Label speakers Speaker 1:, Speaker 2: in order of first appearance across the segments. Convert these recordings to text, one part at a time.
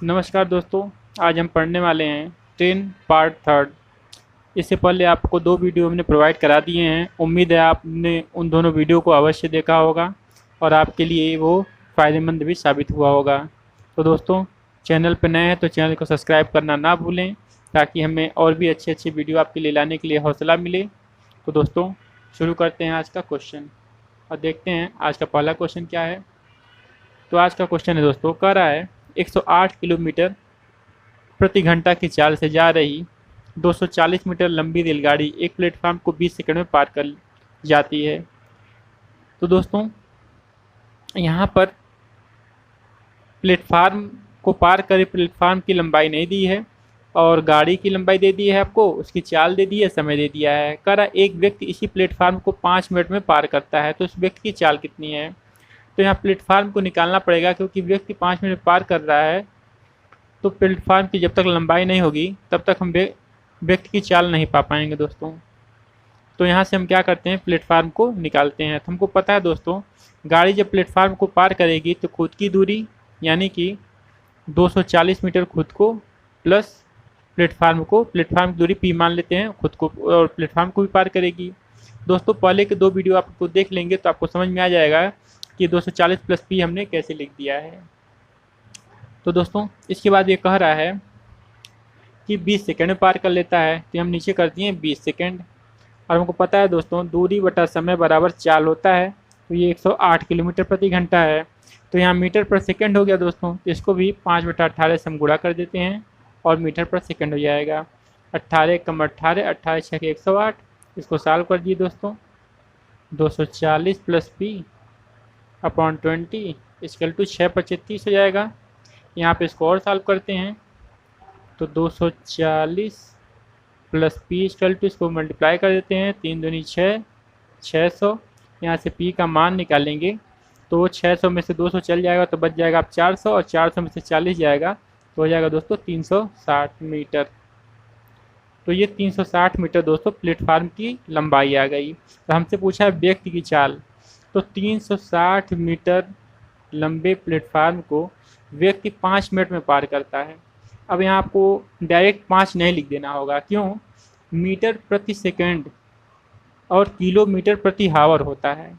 Speaker 1: नमस्कार दोस्तों। आज हम पढ़ने वाले हैं ट्रेन पार्ट थर्ड। इससे पहले आपको दो वीडियो हमने प्रोवाइड करा दिए हैं। उम्मीद है आपने उन दोनों वीडियो को अवश्य देखा होगा और आपके लिए वो फ़ायदेमंद भी साबित हुआ होगा। तो दोस्तों, चैनल पर नए हैं तो चैनल को सब्सक्राइब करना ना भूलें, ताकि हमें और भी अच्छे अच्छे वीडियो आपके लिए लाने के लिए हौसला मिले। तो दोस्तों, शुरू करते हैं आज का क्वेश्चन और देखते हैं आज का पहला क्वेश्चन क्या है। तो आज का क्वेश्चन है दोस्तों, कह रहा है 108 किलोमीटर प्रति घंटा की चाल से जा रही 240 मीटर लंबी रेलगाड़ी एक प्लेटफार्म को 20 सेकंड में पार कर जाती है। तो दोस्तों, यहाँ पर प्लेटफार्म को पार करे प्लेटफार्म की लंबाई नहीं दी है और गाड़ी की लंबाई दे दी है, आपको उसकी चाल दे दी है, समय दे दिया है। कह रहा एक व्यक्ति इसी प्लेटफार्म को 5 मिनट में पार करता है, तो उस व्यक्ति की चाल कितनी है। तो यहाँ प्लेटफार्म को निकालना पड़ेगा, क्योंकि व्यक्ति 5 मिनट पार कर रहा है, तो प्लेटफार्म की जब तक लंबाई नहीं होगी तब तक हम व्यक्ति की चाल नहीं पा पाएंगे दोस्तों। तो यहाँ से हम क्या करते हैं, प्लेटफार्म को निकालते हैं। तो हमको पता है दोस्तों, गाड़ी जब प्लेटफार्म को पार करेगी तो खुद की दूरी यानी कि 240 मीटर खुद को प्लस प्लेटफार्म की दूरी पी मान लेते हैं खुद को, और प्लेटफार्म को भी पार करेगी। दोस्तों, पहले के दो वीडियो आपको देख लेंगे तो आपको समझ में आ जाएगा कि 240 प्लस पी हमने कैसे लिख दिया है। तो दोस्तों, इसके बाद ये कह रहा है कि 20 सेकंड में पार कर लेता है, तो हम नीचे कर दिए 20 सेकंड। और हमको पता है दोस्तों, दूरी बटा समय बराबर चाल होता है, तो ये 108 किलोमीटर प्रति घंटा है। तो यहाँ मीटर पर सेकंड हो गया दोस्तों, तो इसको भी 5/18 से हम गुणा कर देते हैं और मीटर पर सेकंड हो जाएगा। 18 कम 18, 18 6 के 108। इसको सॉल्व कर दिए दोस्तों, 240 plus P upon 20 equal to 6/25 हो जाएगा। यहाँ पे इसको और सॉल्व करते हैं, तो 240 प्लस पी इक्वल टू, इसको मल्टीप्लाई कर देते हैं, 3 दूनी 6, 600। यहाँ से पी का मान निकालेंगे तो 600 में से 200 चल जाएगा तो बच जाएगा आप 400, और 400 में से 40 जाएगा तो हो जाएगा दोस्तों 360 मीटर। तो ये 360 मीटर दोस्तों प्लेटफार्म की लंबाई आ गई। तो हमसे पूछा है व्यक्ति की चाल, तो 360 मीटर लंबे प्लेटफार्म को व्यक्ति 5 मिनट में पार करता है। अब यहाँ आपको डायरेक्ट 5 नहीं लिख देना होगा, क्यों? मीटर प्रति सेकंड और किलोमीटर प्रति हावर होता है,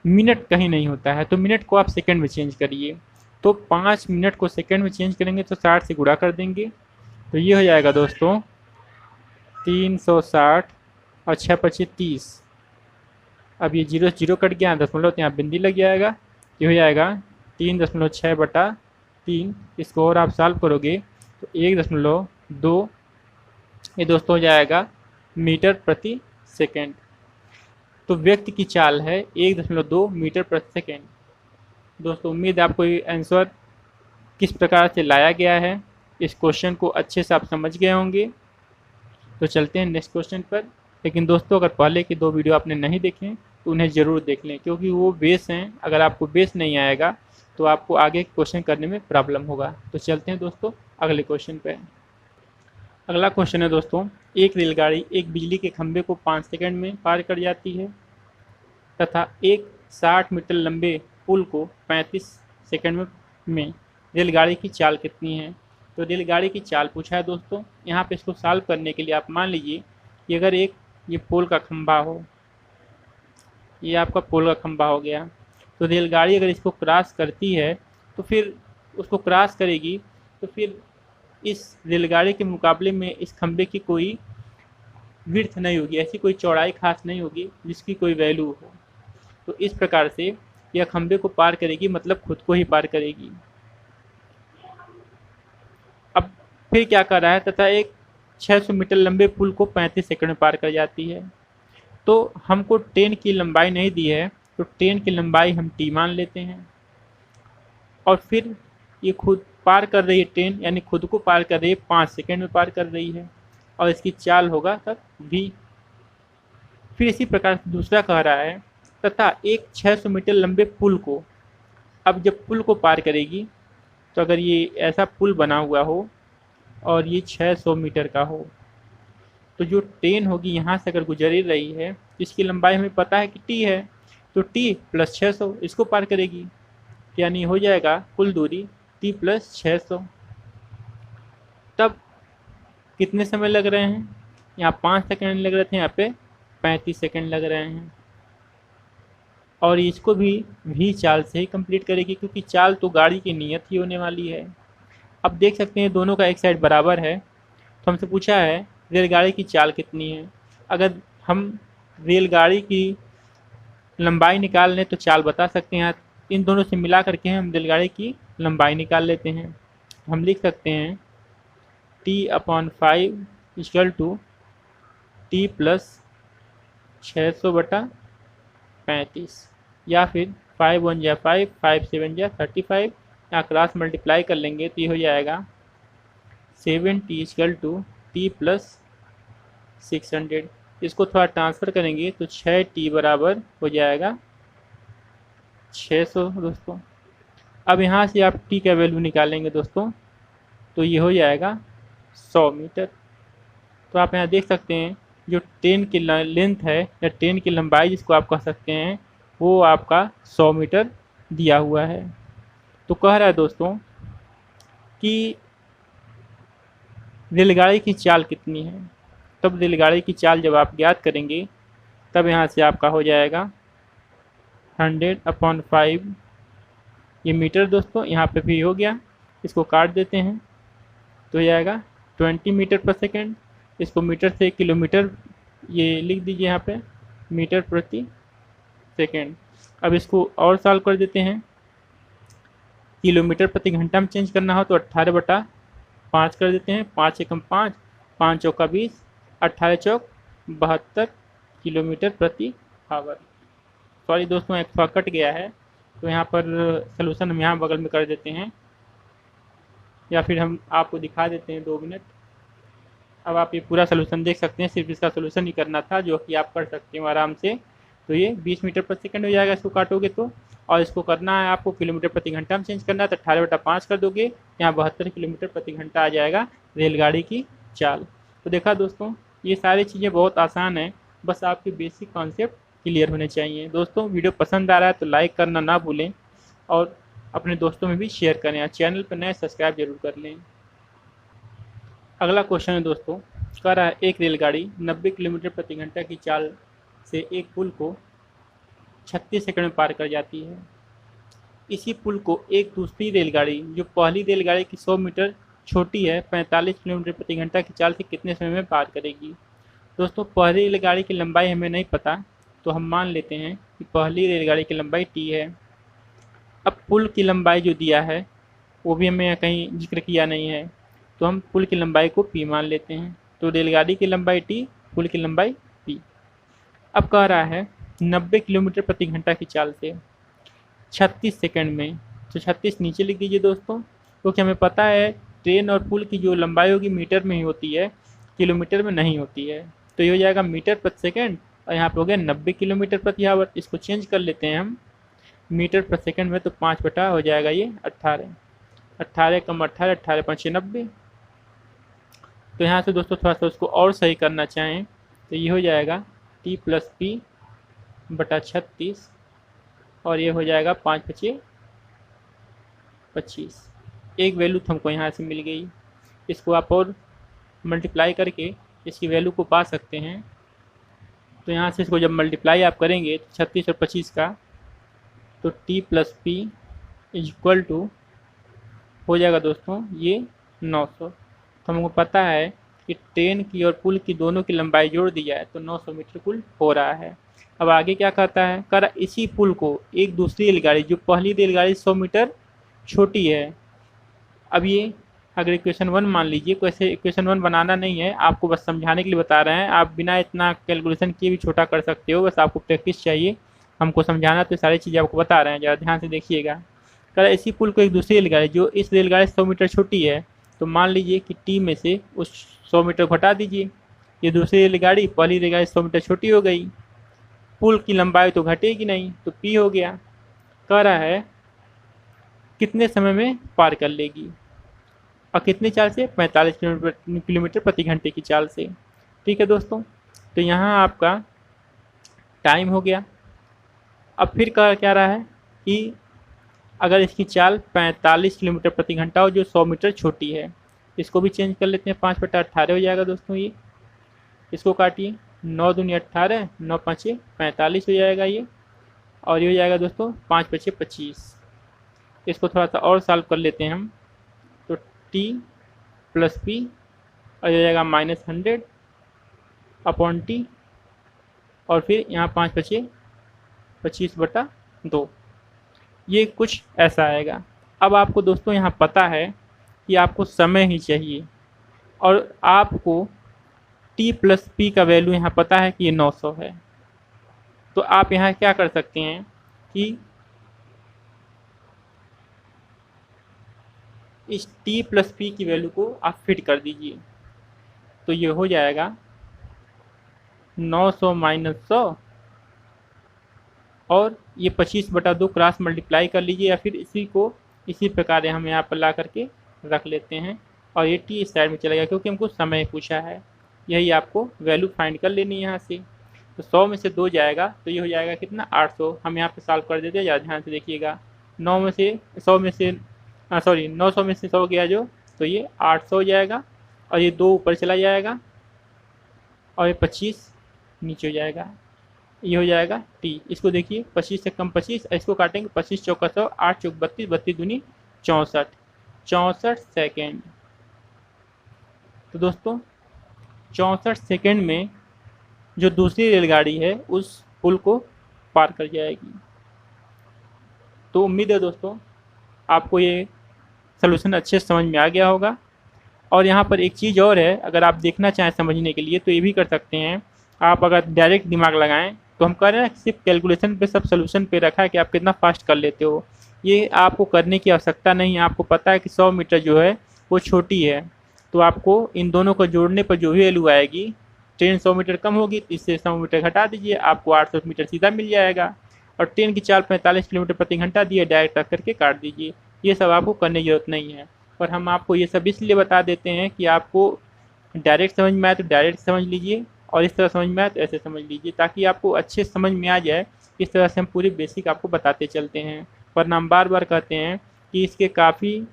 Speaker 1: मिनट कहीं नहीं होता है। तो मिनट को आप सेकंड में चेंज करिए, तो 5 मिनट को सेकंड में चेंज करेंगे तो 60 से गुणा कर देंगे, तो ये हो जाएगा दोस्तों 360 और 6×5 = 30। अब ये 0 0 कट गया, दशमलव तो यहाँ बिंदी लग जाएगा, ये हो जाएगा 3.6/3। इसको और आप सॉल्व करोगे तो 1.2 ये दोस्तों हो जाएगा मीटर प्रति सेकंड। तो व्यक्ति की चाल है 1.2 मीटर प्रति सेकंड। दोस्तों, उम्मीद है आपको ये आंसर किस प्रकार से लाया गया है, इस क्वेश्चन को अच्छे से आप समझ गए होंगे। तो चलते हैं नेक्स्ट क्वेश्चन पर। लेकिन दोस्तों, अगर पहले के दो वीडियो आपने नहीं देखे तो उन्हें ज़रूर देख लें, क्योंकि वो बेस हैं। अगर आपको बेस नहीं आएगा तो आपको आगे क्वेश्चन करने में प्रॉब्लम होगा। तो चलते हैं दोस्तों अगले क्वेश्चन पे। अगला क्वेश्चन है दोस्तों, एक रेलगाड़ी एक बिजली के खंभे को 5 सेकंड में पार कर जाती है तथा एक 60 मीटर लंबे पुल को 35 सेकंड में रेलगाड़ी की चाल कितनी है। तो रेलगाड़ी की चाल पूछा है दोस्तों। यहाँ पे इसको सॉल्व करने के लिए आप मान लीजिए कि अगर ये पोल का खंभा हो, ये आपका पोल का खंभा हो गया, तो रेलगाड़ी अगर इसको क्रॉस करती है तो फिर उसको क्रॉस करेगी, तो फिर इस रेलगाड़ी के मुकाबले में इस खंभे की कोई विड्थ नहीं होगी, ऐसी कोई चौड़ाई खास नहीं होगी जिसकी कोई वैल्यू हो। तो इस प्रकार से यह खंभे को पार करेगी, मतलब खुद को ही पार करेगी। अब फिर क्या कर रहा है, तथा एक 600 मीटर लंबे पुल को 35 सेकंड में पार कर जाती है। तो हमको ट्रेन की लंबाई नहीं दी है, तो ट्रेन की लंबाई हम टी मान लेते हैं, और फिर ये खुद पार कर रही है ट्रेन, यानी खुद को पार कर रही है, 5 सेकंड में पार कर रही है, और इसकी चाल होगा तब v। फिर इसी प्रकार से दूसरा कह रहा है, तथा एक 600 मीटर लंबे पुल को, अब जब पुल को पार करेगी, तो अगर ये ऐसा पुल बना हुआ हो और ये 600 मीटर का हो, तो जो ट्रेन होगी यहाँ से अगर गुजर रही है, इसकी लंबाई हमें पता है कि टी है, तो टी प्लस 600 इसको पार करेगी, यानी हो जाएगा कुल दूरी टी प्लस 600। तब कितने समय लग रहे हैं, यहाँ 5 सेकंड लग रहे थे, यहाँ पे 35 सेकंड लग रहे हैं। और इसको भी चाल से ही कंप्लीट करेगी, क्योंकि चाल तो गाड़ी की नियत ही होने वाली है। अब देख सकते हैं दोनों का एक साइड बराबर है, तो हमसे पूछा है रेलगाड़ी की चाल कितनी है। अगर हम रेलगाड़ी की लंबाई निकाल लें तो चाल बता सकते हैं। इन दोनों से मिला करके हम रेलगाड़ी की लंबाई निकाल लेते हैं। हम लिख सकते हैं T/5 equal to T plus 600/35, या फिर 5 1 जा 5, 5 7 जा 35, यहाँ क्रॉस मल्टीप्लाई कर लेंगे तो ये हो जाएगा 7T equal to T plus 600। इसको थोड़ा ट्रांसफ़र करेंगे तो 6T बराबर हो जाएगा 600 दोस्तों। अब यहाँ से आप T का वैल्यू निकालेंगे दोस्तों, तो ये हो जाएगा 100 मीटर। तो आप यहाँ देख सकते हैं जो ट्रेन की लेंथ है या ट्रेन की लंबाई जिसको आप कह सकते हैं, वो आपका 100 मीटर दिया हुआ है। तो कह रहा है दोस्तों कि रेलगाड़ी की चाल कितनी है। तब रेलगाड़ी की चाल जब आप ज्ञात करेंगे तब यहाँ से आपका हो जाएगा 100/5, ये मीटर दोस्तों, यहाँ पे भी हो गया। इसको काट देते हैं तो हो जाएगा 20 मीटर पर सेकेंड। इसको मीटर से किलोमीटर ये लिख दीजिए यहाँ पे, मीटर प्रति सेकेंड। अब इसको और सॉल्व कर देते हैं। किलोमीटर प्रति घंटा में चेंज करना हो तो 18/5 कर देते हैं। 5 एकम 5, 5 चौका 20, 18 चौक 72 किलोमीटर प्रति आवर। सॉरी दोस्तों, एक थोड़ा कट गया है, तो यहाँ पर सलूशन हम यहाँ बगल में कर देते हैं, या फिर हम आपको दिखा देते हैं 2 मिनट। अब आप ये पूरा सलूशन देख सकते हैं, सिर्फ इसका सलूशन ही करना था, जो कि आप कर सकते हो आराम से। तो ये 20 मीटर प्रति सेकंड हो जाएगा इसको काटोगे तो। और इसको करना है आपको किलोमीटर प्रति घंटा में चेंज करना है, तो 18/5 कर दोगे, यहाँ 72 किलोमीटर प्रति घंटा आ जाएगा रेलगाड़ी की चाल। तो देखा दोस्तों, ये सारी चीज़ें बहुत आसान है, बस आपके बेसिक कॉन्सेप्ट क्लियर होने चाहिए। दोस्तों वीडियो पसंद आ रहा है तो लाइक करना ना भूलें, और अपने दोस्तों में भी शेयर करें, और चैनल पर नए सब्सक्राइब जरूर कर लें। अगला क्वेश्चन है दोस्तों, कह रहा है एक रेलगाड़ी 90 किलोमीटर प्रति घंटा की चाल से एक पुल को 36 सेकंड में पार कर जाती है। इसी पुल को एक दूसरी रेलगाड़ी जो पहली रेलगाड़ी की 100 मीटर छोटी है 45 किलोमीटर प्रति घंटा की चाल से कितने समय में पार करेगी। दोस्तों पहली रेलगाड़ी की लंबाई हमें नहीं पता, तो हम मान लेते हैं कि पहली रेलगाड़ी की लंबाई T है। अब पुल की लंबाई जो दिया है वो भी हमें कहीं जिक्र किया नहीं है, तो हम पुल की लंबाई को P मान लेते हैं। तो रेलगाड़ी की लंबाई T, पुल की लंबाई P। अब कह रहा है 90 किलोमीटर प्रति घंटा की चाल से 36 सेकंड में, तो 36 नीचे लिख दीजिए दोस्तों, क्योंकि हमें पता है ट्रेन और पुल की जो लंबाई होगी मीटर में ही होती है, किलोमीटर में नहीं होती है। तो ये हो जाएगा मीटर प्रति सेकंड, और यहाँ पे हो गया 90 किलोमीटर प्रति आवर। इसको चेंज कर लेते हैं हम मीटर प्रति सेकंड में, तो 5 बटा हो जाएगा ये 18, 18 कम 18, 18 5 90। तो यहाँ से दोस्तों थोड़ा सा उसको और सही करना चाहें तो ये हो जाएगा T प्लस P बटा 36, और ये हो जाएगा 5 5 25। एक वैल्यू तो हमको यहाँ से मिल गई। इसको आप और मल्टीप्लाई करके इसकी वैल्यू को पा सकते हैं। तो यहाँ से इसको जब मल्टीप्लाई आप करेंगे तो 36 और 25 का, तो T plus P equal to हो जाएगा दोस्तों ये 900। तो हमको पता है कि ट्रेन की और पुल की दोनों की लंबाई जोड़ दी जाए तो 900 मीटर पुल हो रहा है। अब आगे क्या कहता है, कर इसी पुल को एक दूसरी रेलगाड़ी जो पहली रेलगाड़ी 100 मीटर छोटी है। अब ये अगर इक्वेशन 1 मान लीजिए, वैसे इक्वेशन 1 बनाना नहीं है, आपको बस समझाने के लिए बता रहे हैं। आप बिना इतना कैलकुलेशन किए भी छोटा कर सकते हो, बस आपको प्रैक्टिस चाहिए। हमको समझाना तो सारी चीज़ें आपको बता रहे हैं, ज़रा ध्यान से देखिएगा। कर इसी पुल को एक दूसरी रेलगाड़ी जो इस रेलगाड़ी 100 मीटर छोटी है, तो मान लीजिए कि T में से उस 100 मीटर घटा दीजिए। ये दूसरी रेलगाड़ी पहली रेलगाड़ी 100 मीटर छोटी हो गई, पुल की लंबाई तो घटेगी नहीं, तो P हो गया। कह रहा है कितने समय में पार कर लेगी, और कितनी चाल से, 45 किलोमीटर प्रति घंटे की चाल से। ठीक है दोस्तों, तो यहाँ आपका टाइम हो गया। अब फिर कह क्या रहा है कि अगर इसकी चाल 45 किलोमीटर प्रति घंटा हो जो 100 मीटर छोटी है, इसको भी चेंज कर लेते हैं, 5/18 हो जाएगा दोस्तों ये। इसको काटिए, 9 दूनी 18, 9 पाँचे 45 हो जाएगा ये। और ये हो जाएगा दोस्तों 5 पचे 25। इसको थोड़ा सा और सॉल्व कर लेते हैं हम, तो टी प्लस पी और ये हो जाएगा -100 अपॉन टी, और फिर यहाँ 5 पचे 25/2, ये कुछ ऐसा आएगा। अब आपको दोस्तों यहाँ पता है कि आपको समय ही चाहिए, और आपको टी प्लस पी का वैल्यू यहाँ पता है कि ये 900 है। तो आप यहाँ क्या कर सकते हैं कि इस टी प्लस पी की वैल्यू को आप फिट कर दीजिए। तो ये हो जाएगा 900 माइनस 100, और ये 25/2 क्रॉस मल्टीप्लाई कर लीजिए, या फिर इसी को इसी प्रकार हम यहाँ पर ला करके रख लेते हैं, और ये टी इस साइड में चला गया क्योंकि हमको समय पूछा है। यही आपको वैल्यू फाइंड कर लेनी है यहाँ से। तो 100 में से 2 जाएगा तो ये हो जाएगा कितना, 800। हम यहाँ पे सॉल्व कर देते हैं, ज़्यादा ध्यान से देखिएगा। 9 में से 100 में से 900 में से 100 गया जो, तो ये 800 हो जाएगा, और ये 2 ऊपर चला जाएगा, और ये 25 नीचे हो जाएगा। ये हो जाएगा टी। इसको देखिए, 25 से कम 25, इसको काटेंगे 25 चौका 100, 8 चौक 32, 32 दूनी 64, 64 सेकेंड। तो दोस्तों 64 सेकेंड में जो दूसरी रेलगाड़ी है उस पुल को पार कर जाएगी। तो उम्मीद है दोस्तों आपको ये सलूशन अच्छे से समझ में आ गया होगा। और यहाँ पर एक चीज़ और है, अगर आप देखना चाहें समझने के लिए तो ये भी कर सकते हैं। आप अगर डायरेक्ट दिमाग लगाएं तो हम कह रहे हैं सिर्फ कैलकुलेशन पे, सब सलूशन पे रखा है कि आप कितना फास्ट कर लेते हो। ये आपको करने की आवश्यकता नहीं है। आपको पता है कि 100 मीटर जो है वो छोटी है, तो आपको इन दोनों को जोड़ने पर जो भी वैल्यू आएगी, ट्रेन 100 मीटर कम होगी तो इससे 100 मीटर घटा दीजिए, आपको 800 मीटर सीधा मिल जाएगा। और ट्रेन की चाल 45 किलोमीटर प्रति घंटा दी है, डायरेक्ट रख करके काट दीजिए। ये सब आपको करने की जरूरत नहीं है। और हम आपको ये सब इसलिए बता देते हैं कि आपको डायरेक्ट समझ में आए तो डायरेक्ट समझ लीजिए, और इस तरह समझ में आए तो ऐसे समझ लीजिए, ताकि आपको अच्छे समझ में आ जाए। इस तरह से हम पूरी बेसिक आपको बताते चलते हैं। वरना हम बार बार कहते हैं कि इसके काफ़ी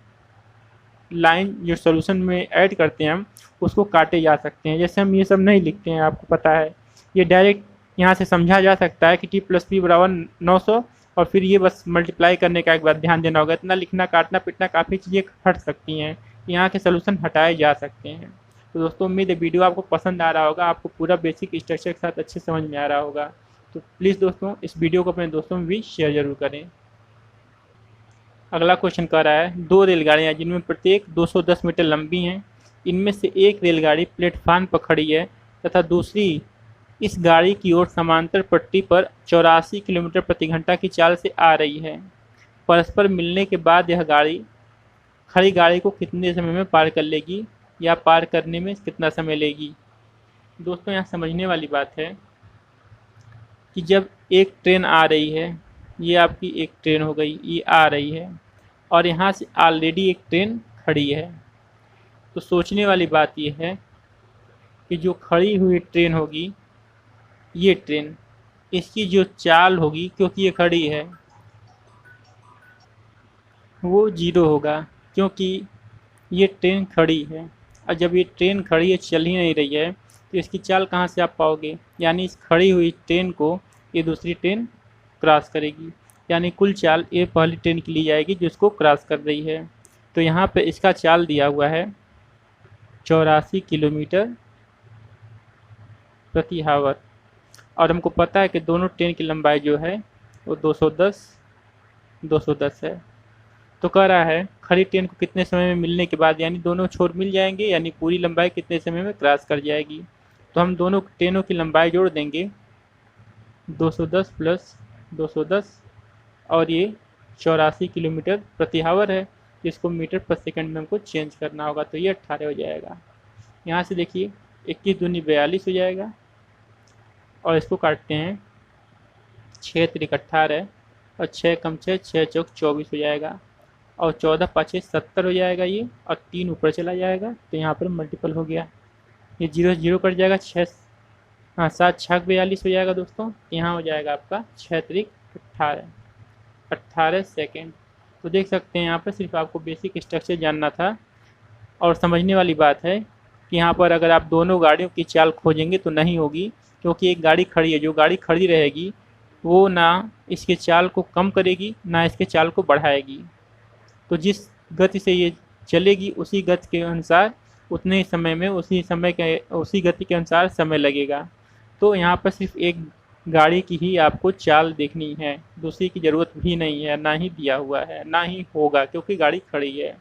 Speaker 1: लाइन जो सॉल्यूशन में ऐड करते हैं हम, उसको काटे जा सकते हैं। जैसे हम ये सब नहीं लिखते हैं, आपको पता है, ये डायरेक्ट यहाँ से समझा जा सकता है कि टी प्लस पी बराबर 900, और फिर ये बस मल्टीप्लाई करने का एक बार ध्यान देना होगा। इतना लिखना, काटना पिटना, काफ़ी चीज़ें हट सकती हैं, यहाँ के सॉल्यूशन हटाए जा सकते हैं। तो दोस्तों उम्मीद है वीडियो आपको पसंद आ रहा होगा, आपको पूरा बेसिक स्ट्रक्चर के साथ अच्छे समझ में आ रहा होगा। तो प्लीज़ दोस्तों इस वीडियो को अपने दोस्तों में भी शेयर जरूर करें। अगला क्वेश्चन कह रहा है, 2 रेलगाड़ियाँ जिनमें प्रत्येक 210 मीटर लंबी हैं, इनमें से एक रेलगाड़ी प्लेटफार्म पर खड़ी है तथा दूसरी इस गाड़ी की ओर समांतर पट्टी पर 84 किलोमीटर प्रति घंटा की चाल से आ रही है। परस्पर मिलने के बाद यह गाड़ी खड़ी गाड़ी को कितने समय में पार कर लेगी, या पार करने में कितना समय लेगी। दोस्तों यहाँ समझने वाली बात है कि जब एक ट्रेन आ रही है, ये आपकी एक ट्रेन हो गई, ये आ रही है, और यहाँ से ऑलरेडी एक ट्रेन खड़ी है। तो सोचने वाली बात ये है कि जो खड़ी हुई ट्रेन होगी, ये ट्रेन, इसकी जो चाल होगी, क्योंकि ये खड़ी है, वो 0 होगा, क्योंकि ये ट्रेन खड़ी है। और जब ये ट्रेन खड़ी है, चल ही नहीं रही है, तो इसकी चाल कहाँ से आप पाओगे। यानी इस खड़ी हुई ट्रेन को ये दूसरी ट्रेन क्रॉस करेगी, यानी कुल चाल ये पहली ट्रेन की ली जाएगी जो इसको क्रॉस कर रही है। तो यहाँ पे इसका चाल दिया हुआ है 84 किलोमीटर प्रति हावर, और हमको पता है कि दोनों ट्रेन की लंबाई जो है वो 210 है। तो कह रहा है खड़ी ट्रेन को कितने समय में मिलने के बाद, यानी दोनों छोर मिल जाएंगे, यानी पूरी लंबाई कितने समय में क्रॉस कर जाएगी। तो हम दोनों ट्रेनों की लंबाई जोड़ देंगे, 210 प्लस 210, और ये 84 किलोमीटर प्रति हावर है, जिसको मीटर पर सेकंड में हमको चेंज करना होगा। तो ये 18 हो जाएगा। यहाँ से देखिए 21 दूनी 42 हो जाएगा, और इसको काटते हैं, 6 त्रिक 18, और 6 कम 6, 6 चौक 24 हो जाएगा, और 14 पाँचे 70 हो जाएगा ये, और 3 ऊपर चला जाएगा, तो यहाँ पर मल्टीपल हो गया, ये 0 से 0 कट जाएगा, 6 7 6 42 हो जाएगा दोस्तों। यहाँ हो जाएगा आपका 6 त्रिक 18 सेकेंड। तो देख सकते हैं यहाँ पर सिर्फ आपको बेसिक स्ट्रक्चर जानना था, और समझने वाली बात है कि यहाँ पर अगर आप दोनों गाड़ियों की चाल खोजेंगे तो नहीं होगी, क्योंकि एक गाड़ी खड़ी है, जो गाड़ी खड़ी रहेगी वो ना इसके चाल को कम करेगी ना इसके चाल को बढ़ाएगी। तो जिस गति से ये चलेगी उसी गति के अनुसार उतने ही समय में उसी गति के अनुसार समय लगेगा। तो यहाँ पर सिर्फ एक गाड़ी की ही आपको चाल देखनी है, दूसरी की ज़रूरत भी नहीं है, ना ही दिया हुआ है, ना ही होगा, क्योंकि गाड़ी खड़ी है।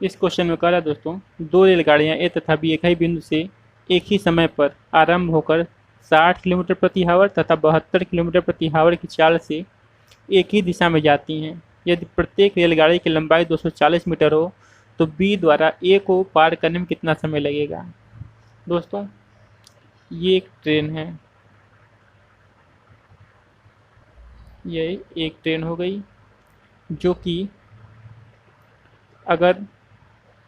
Speaker 1: इस क्वेश्चन में कह रहा है दोस्तों, दो रेलगाड़ियाँ ए तथा बी एक ही बिंदु से एक ही समय पर आरंभ होकर 60 किलोमीटर प्रति आवर तथा 72 किलोमीटर प्रति आवर की चाल से एक ही दिशा में जाती हैं। यदि प्रत्येक रेलगाड़ी की लंबाई 240 मीटर हो तो बी द्वारा ए को पार करने में कितना समय लगेगा। दोस्तों ये एक ट्रेन है, ये एक ट्रेन हो गई जो कि अगर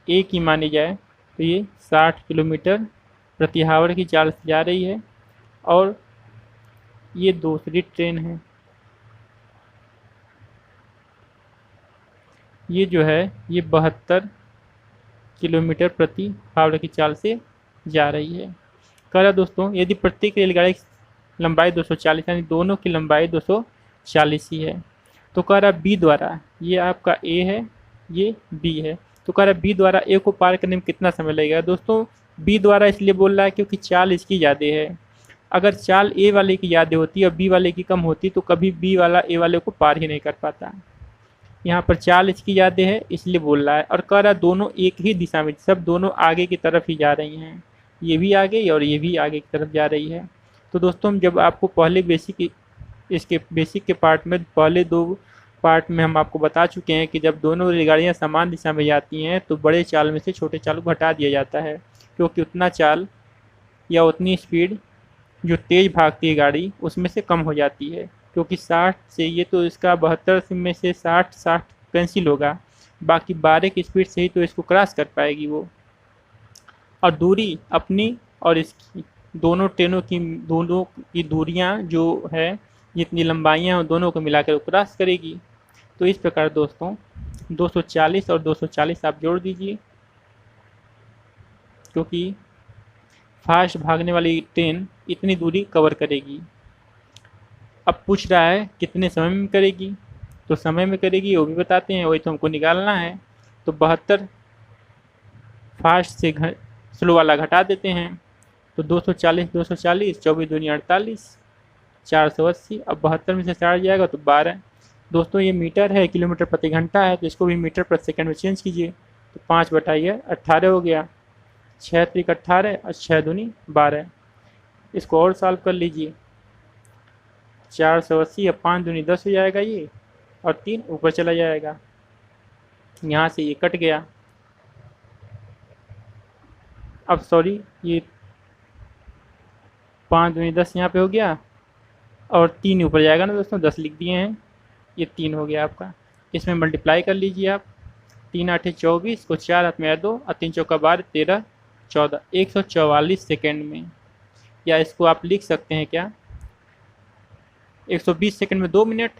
Speaker 1: ए की मानी जाए तो ये 60 किलोमीटर प्रति आवर की चाल से जा रही है, और ये दूसरी ट्रेन है, ये जो है ये 72 किलोमीटर प्रति आवर की चाल से जा रही है। कह रहा दोस्तों, यदि प्रत्येक रेलगाड़ी की लंबाई 240 यानी दोनों की लंबाई 240 ही है, तो कह रहा बी द्वारा, ये आपका ए है, ये बी है, तो कह रहा बी द्वारा ए को पार करने में कितना समय लगेगा। दोस्तों बी द्वारा इसलिए बोल रहा है क्योंकि चाल इसकी ज़्यादा है। अगर चाल ए वाले की ज़्यादा होती और बी वाले की कम होती तो कभी बी वाला ए वाले को पार ही नहीं कर पाता। यहाँ पर चाल इसकी ज़्यादा है इसलिए बोल रहा है, और कह रहा दोनों एक ही दिशा में, सब दोनों आगे की तरफ ही जा रही हैं, ये भी आगे और ये भी आगे की तरफ जा रही है। तो दोस्तों जब आपको पहले इसके बेसिक के पार्ट में, पहले दो पार्ट में हम आपको बता चुके हैं कि जब दोनों रेलगाड़ियाँ समान दिशा में जाती हैं तो बड़े चाल में से छोटे चाल को हटा दिया जाता है, क्योंकि उतना चाल या उतनी स्पीड जो तेज़ भागती है गाड़ी उसमें से कम हो जाती है, क्योंकि 60 से ये तो इसका 72 में से 60 कैंसिल होगा, बाकी 12 की स्पीड से ही तो इसको क्रॉस कर पाएगी वो, और दूरी अपनी और इसकी दोनों की दूरियां जो है, जितनी लंबाइयां हैं दोनों को मिलाकर क्रॉस करेगी। तो इस प्रकार दोस्तों 240 और 240 आप जोड़ दीजिए, क्योंकि फास्ट भागने वाली ट्रेन इतनी दूरी कवर करेगी। अब पूछ रहा है कितने समय में करेगी, तो समय में करेगी वो भी बताते हैं, वही तो हमको निकालना है। तो 72 फास्ट से स्लो वाला घटा देते हैं, तो 240 24 दूनी 48 480, अब 72 में से 60 जाएगा तो 12। दोस्तों ये मीटर है, किलोमीटर प्रति घंटा है, तो इसको भी मीटर प्रति सेकंड में चेंज कीजिए, तो 5 बटाइए 18 हो गया, 6 त्रिक 18 और 6 दूनी 12। इसको और सॉल्व कर लीजिए, 480 या 5 दूनी 10 हो जाएगा ये, और 3 ऊपर चला जाएगा, यहाँ से ये कट गया। अब सॉरी, ये 5 दूनी 10 यहाँ पे हो गया, और 3 ऊपर जाएगा ना दोस्तों, 10 लिख दिए हैं, ये 3 हो गया आपका। इसमें मल्टीप्लाई कर लीजिए आप, 3 8 24 को 4 हाथ में ऐड 2 और 3 चौका 12 13 14, 144 सेकेंड में। या इसको आप लिख सकते हैं क्या, 120 सेकेंड में 2 मिनट,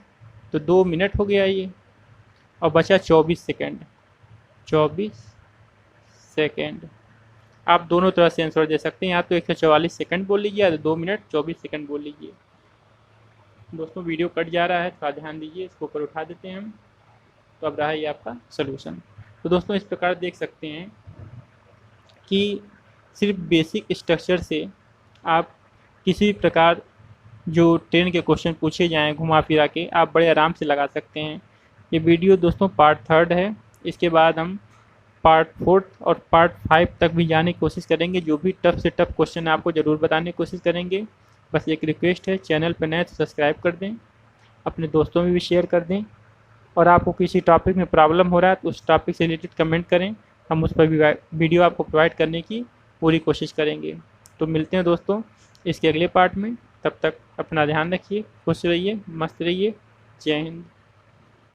Speaker 1: तो 2 मिनट हो गया ये, और बचा 24 सेकेंड, 24 सेकेंड। आप दोनों तरह से आंसर दे सकते हैं, या तो 144 सेकंड बोल लीजिए, या 2 मिनट 24 सेकंड बोल लीजिए। दोस्तों वीडियो कट जा रहा है, थोड़ा ध्यान दीजिए, इसको ऊपर उठा देते हैं हम, तो अब रहा ये आपका सोल्यूशन। तो दोस्तों इस प्रकार देख सकते हैं कि सिर्फ बेसिक स्ट्रक्चर से आप किसी भी प्रकार जो ट्रेन के क्वेश्चन पूछे जाएँ घुमा फिरा के आप बड़े आराम से लगा सकते हैं। ये वीडियो दोस्तों पार्ट 3 है, इसके बाद हम पार्ट 4 और पार्ट 5 तक भी जाने की कोशिश करेंगे। जो भी टफ से टफ क्वेश्चन है आपको ज़रूर बताने की कोशिश करेंगे। बस एक रिक्वेस्ट है, चैनल पर नए तो सब्सक्राइब कर दें, अपने दोस्तों में भी शेयर कर दें, और आपको किसी टॉपिक में प्रॉब्लम हो रहा है तो उस टॉपिक से रिलेटेड कमेंट करें, हम उस पर भी वीडियो आपको प्रोवाइड करने की पूरी कोशिश करेंगे। तो मिलते हैं दोस्तों इसके अगले पार्ट में, तब तक अपना ध्यान रखिए, खुश रहिए, मस्त रहिए, जय हिंद।